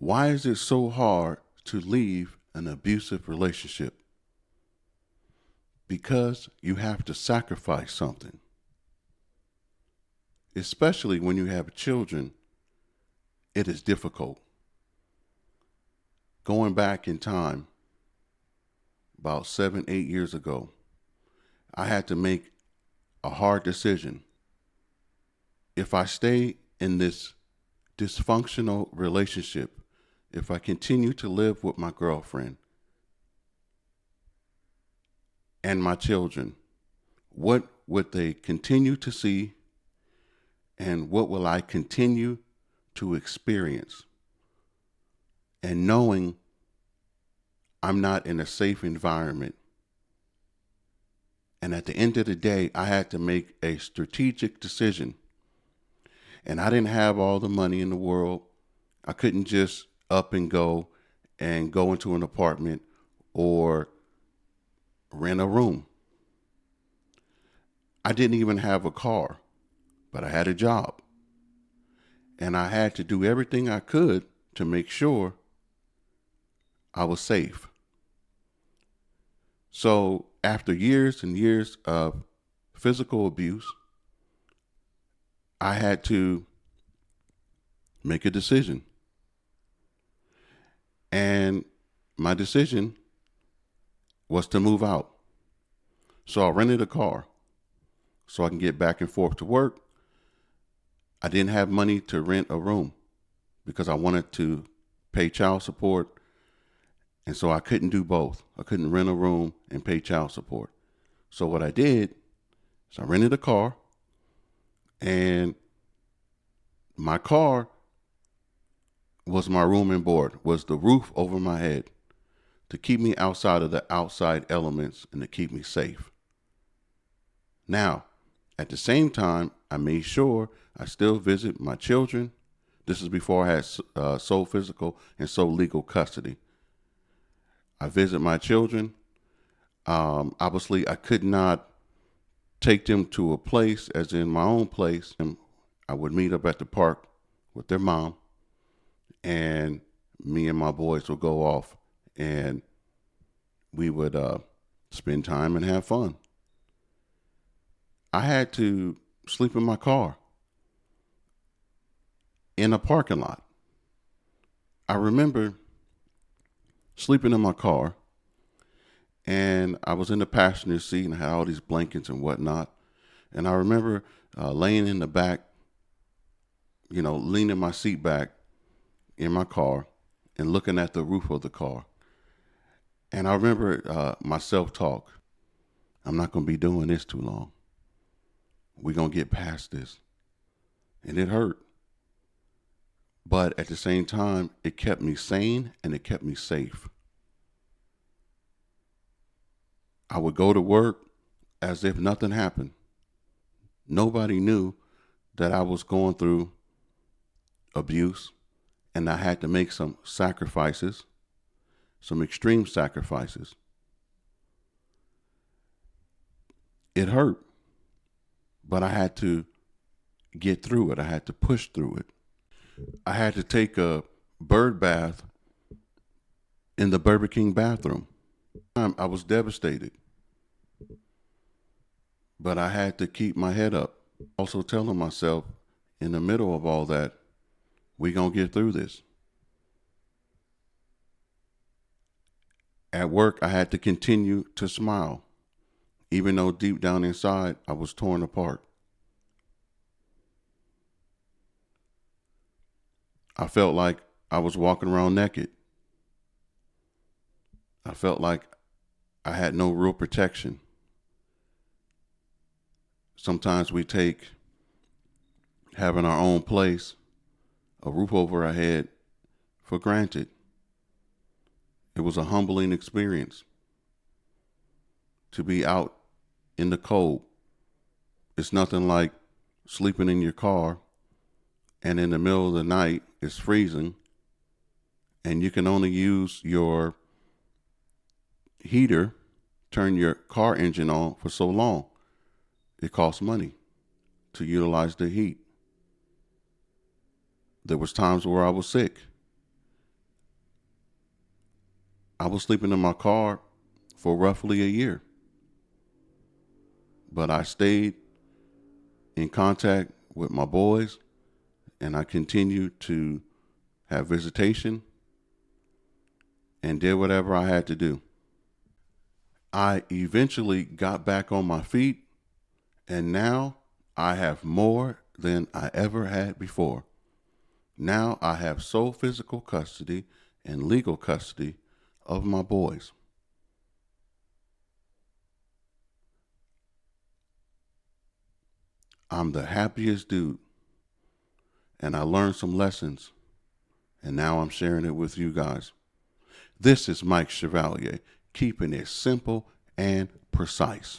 Why is it so hard to leave an abusive relationship? Because you have to sacrifice something, especially when you have children. It is difficult. Going back in time, about 7, 8 years ago, I had to make a hard decision. If I stay in this dysfunctional relationship, if I continue to live with my girlfriend and my children, what would they continue to see, and what will I continue to experience? And knowing I'm not in a safe environment. And at the end of the day, I had to make a strategic decision. And I didn't have all the money in the world. I couldn't just up and go into an apartment or rent a room. I didn't even have a car, but I had a job. And I had to do everything I could to make sure I was safe. So after years and years of physical abuse, I had to make a decision. And my decision was to move out. So I rented a car so I can get back and forth to work. I didn't have money to rent a room because I wanted to pay child support. And so I couldn't do both. I couldn't rent a room and pay child support. So what I did is I rented a car, and my car was my room and board, was the roof over my head to keep me outside of the outside elements and to keep me safe. Now, at the same time, I made sure I still visit my children. This is before I had sole physical and sole legal custody. I visit my children. Obviously, I could not take them to a place, as in my own place, and I would meet up at the park with their mom, and me and my boys would go off, and we would spend time and have fun. I had to sleep in my car in a parking lot. I remember sleeping in my car, and I was in the passenger seat and I had all these blankets and whatnot. And I remember laying in the back, leaning my seat back in my car and looking at the roof of the car. And I remember my self-talk. I'm not going to be doing this too long. We're going to get past this. And it hurt. But at the same time, it kept me sane and it kept me safe. I would go to work as if nothing happened. Nobody knew that I was going through abuse, and I had to make some sacrifices, some extreme sacrifices. It hurt, but I had to get through it. I had to push through it. I had to take a bird bath in the Burger King bathroom. I was devastated, but I had to keep my head up. Also telling myself in the middle of all that, we're going to get through this. At work, I had to continue to smile, even though deep down inside, I was torn apart. I felt like I was walking around naked. I felt like I had no real protection. Sometimes we take having our own place, a roof over our head, for granted. It was a humbling experience to be out in the cold. It's nothing like sleeping in your car and in the middle of the night it's freezing and you can only use your heater, turn your car engine on for so long. It costs money to utilize the heat. There was times where I was sick I was sleeping in my car for roughly a year, but I stayed in contact with my boys and I continued to have visitation and did whatever I had to do. I eventually got back on my feet, and now I have more than I ever had before. Now I have sole physical custody and legal custody of my boys. I'm the happiest dude, and I learned some lessons, and now I'm sharing it with you guys. This is Mike Chevalier, keeping it simple and precise.